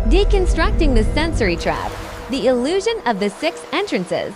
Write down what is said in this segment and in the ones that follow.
Deconstructing the sensory trap, the illusion of the six entrances.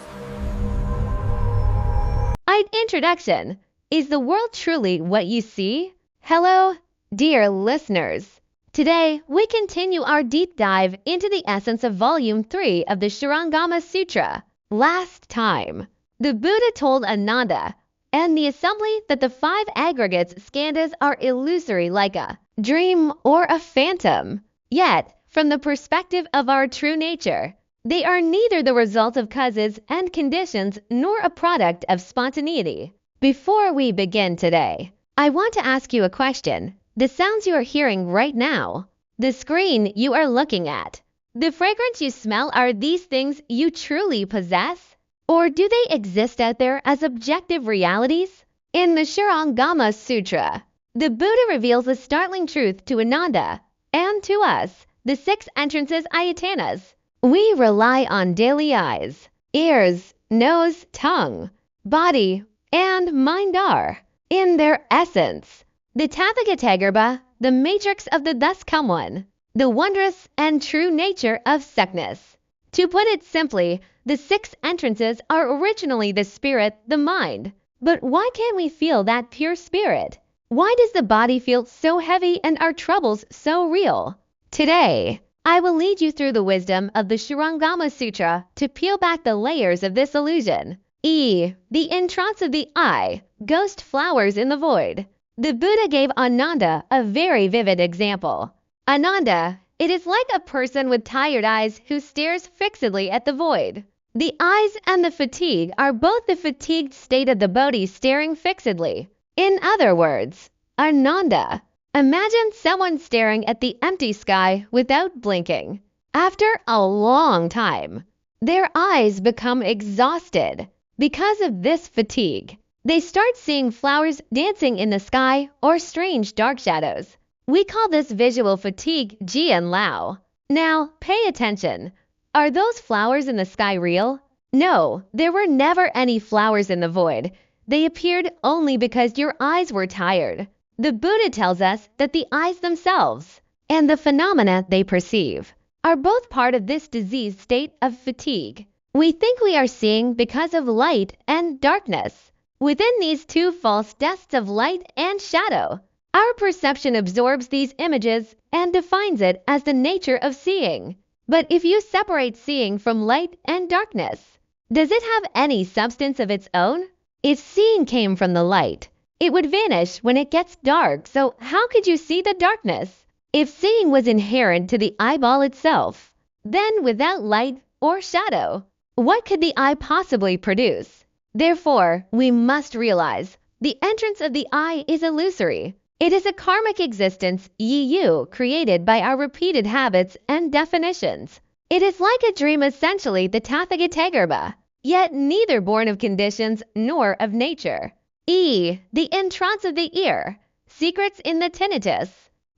Introduction. Is the world truly what you see? Hello, dear listeners. Today, we continue our deep dive into the essence of Volume 3 of the Shurangama Sutra. Last time, the Buddha told Ananda and the assembly that the five aggregates skandhas are illusory like a dream or a phantom. Yet, from the perspective of our true nature, they are neither the result of causes and conditions nor a product of spontaneity. Before we begin today, I want to ask you a question. The sounds you are hearing right now, the screen you are looking at, the fragrance you smell, are these things you truly possess? Or do they exist out there as objective realities? In the Shurangama Sutra, the Buddha reveals a startling truth to Ananda and to us, the six entrances ayatanas. We rely on daily eyes, ears, nose, tongue, body, and mind are, in their essence, the Tathagatagarbha, the matrix of the thus come one, the wondrous and true nature of seckness. To put it simply, the six entrances are originally the spirit, the mind. But why can't we feel that pure spirit? Why does the body feel so heavy and our troubles so real? Today, I will lead you through the wisdom of the Shurangama Sutra to peel back the layers of this illusion. The entrance of the eye, ghost flowers in the void. The Buddha gave Ananda a very vivid example. Ananda, it is like a person with tired eyes who stares fixedly at the void. The eyes and the fatigue are both the fatigued state of the bodhi staring fixedly. In other words, Ananda, imagine someone staring at the empty sky without blinking. After a long time, their eyes become exhausted. Because of this fatigue, they start seeing flowers dancing in the sky or strange dark shadows. We call this visual fatigue Jian Lao. Now, pay attention. Are those flowers in the sky real? No, there were never any flowers in the void. They appeared only because your eyes were tired. The Buddha tells us that the eyes themselves and the phenomena they perceive are both part of this diseased state of fatigue. We think we are seeing because of light and darkness. Within these two false tests of light and shadow, our perception absorbs these images and defines it as the nature of seeing. But if you separate seeing from light and darkness, does it have any substance of its own? If seeing came from the light, it would vanish when it gets dark, so how could you see the darkness? If seeing was inherent to the eyeball itself, then without light or shadow, what could the eye possibly produce? Therefore, we must realize the entrance of the eye is illusory. It is a karmic existence yu created by our repeated habits and definitions. It is like a dream, essentially the Tathagatagarbha, yet neither born of conditions nor of nature. The entrance of the ear, secrets in the tinnitus.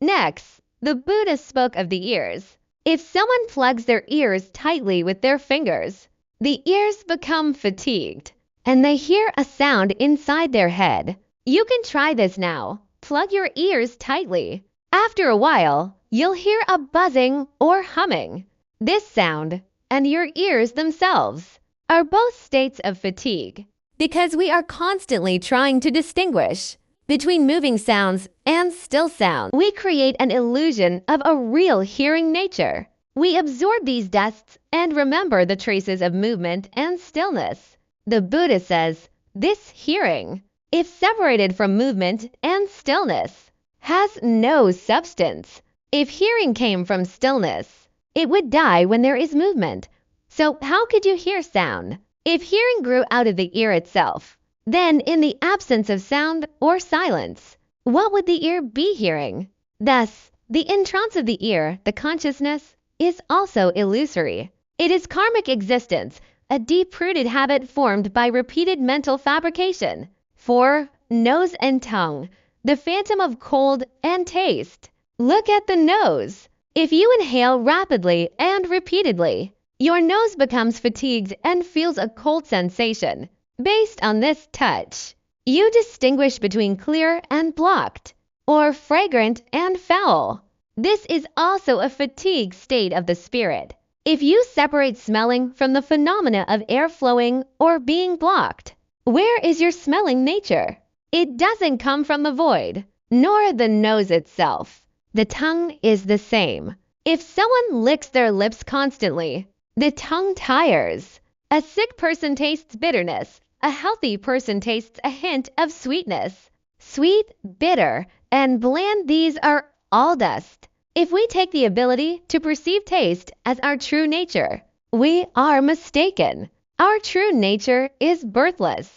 Next, the Buddha spoke of the ears. If someone plugs their ears tightly with their fingers, the ears become fatigued, and they hear a sound inside their head. You can try this now. Plug your ears tightly. After a while, you'll hear a buzzing or humming. This sound and your ears themselves are both states of fatigue, because we are constantly trying to distinguish between moving sounds and still sounds. We create an illusion of a real hearing nature. We absorb these dusts and remember the traces of movement and stillness. The Buddha says, this hearing, if separated from movement and stillness, has no substance. If hearing came from stillness, it would die when there is movement. So how could you hear sound? If hearing grew out of the ear itself, then in the absence of sound or silence, what would the ear be hearing? Thus, the entrance of the ear, the consciousness, is also illusory. It is karmic existence, a deep-rooted habit formed by repeated mental fabrication. 4. Nose and tongue, the phantom of cold and taste. Look at the nose. If you inhale rapidly and repeatedly, your nose becomes fatigued and feels a cold sensation. Based on this touch, you distinguish between clear and blocked, or fragrant and foul. This is also a fatigue state of the spirit. If you separate smelling from the phenomena of air flowing or being blocked, where is your smelling nature? It doesn't come from the void, nor the nose itself. The tongue is the same. If someone licks their lips constantly, the tongue tires. A sick person tastes bitterness. A healthy person tastes a hint of sweetness. Sweet, bitter, and bland, these are all dust. If we take the ability to perceive taste as our true nature, we are mistaken. Our true nature is birthless,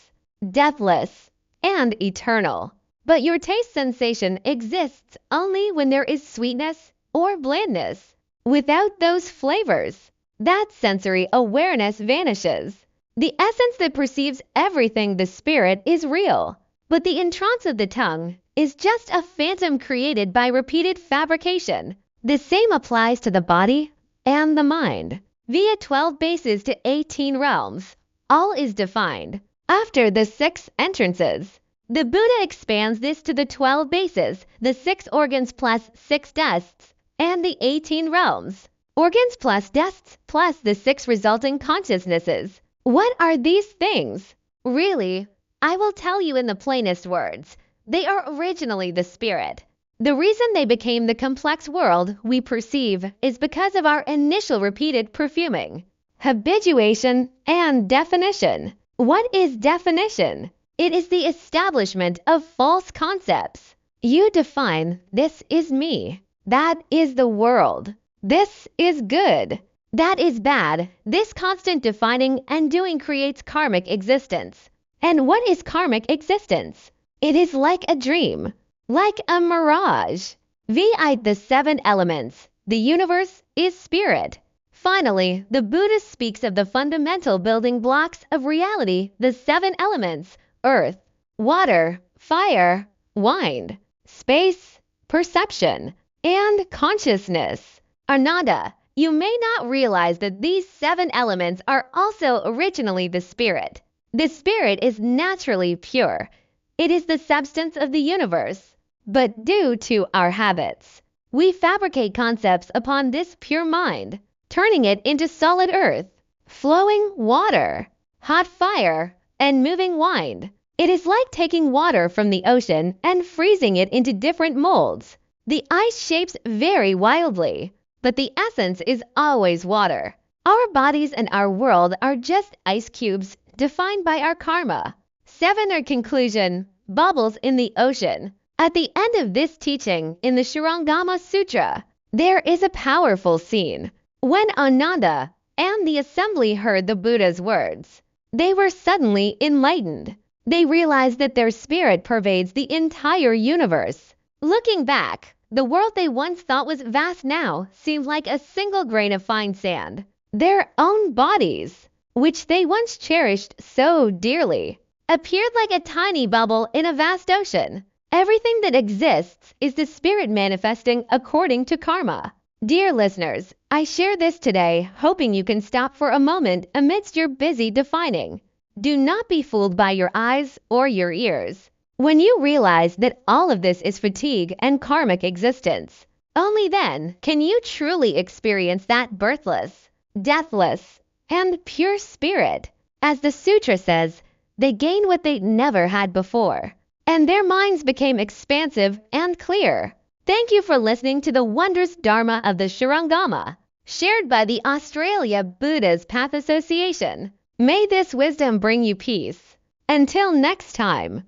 deathless, and eternal. But your taste sensation exists only when there is sweetness or blandness. Without those flavors, that sensory awareness vanishes. The essence that perceives everything, the spirit, is real, but the entrance of the tongue is just a phantom created by repeated fabrication. The same applies to the body and the mind. Via 12 bases to 18 realms, all is defined. After the 6 entrances, the Buddha expands this to the 12 bases, the 6 organs plus 6 dusts, and the 18 realms. Organs plus dusts plus the 6 resulting consciousnesses. What are these things? Really, I will tell you in the plainest words. They are originally the spirit. The reason they became the complex world we perceive is because of our initial repeated perfuming, habituation, and definition. What is definition? It is the establishment of false concepts. You define, this is me, that is the world, this is good, that is bad. This constant defining and doing creates karmic existence. And what is karmic existence? It is like a dream, like a mirage. VI the 7 elements. The universe is spirit. Finally, the Buddha speaks of the fundamental building blocks of reality, the 7 elements: earth, water, fire, wind, space, perception, and consciousness. Ananda, you may not realize that these 7 elements are also originally the spirit. The spirit is naturally pure. It is the substance of the universe. But due to our habits, we fabricate concepts upon this pure mind, turning it into solid earth, flowing water, hot fire, and moving wind. It is like taking water from the ocean and freezing it into different molds. The ice shapes vary wildly, but the essence is always water. Our bodies and our world are just ice cubes defined by our karma. 7 are conclusion, bubbles in the ocean. At the end of this teaching in the Shurangama Sutra, there is a powerful scene. When Ananda and the assembly heard the Buddha's words, they were suddenly enlightened. They realized that their spirit pervades the entire universe. Looking back, the world they once thought was vast now seemed like a single grain of fine sand. Their own bodies, which they once cherished so dearly, appeared like a tiny bubble in a vast ocean. Everything that exists is the spirit manifesting according to karma. Dear listeners, I share this today hoping you can stop for a moment amidst your busy defining. Do not be fooled by your eyes or your ears. When you realize that all of this is fatigue and karmic existence, only then can you truly experience that birthless, deathless, and pure spirit. As the sutra says, they gain what they never had before, and their minds became expansive and clear. Thank you for listening to the wondrous Dharma of the Shurangama, shared by the Australia Buddha's Path Association. May this wisdom bring you peace. Until next time.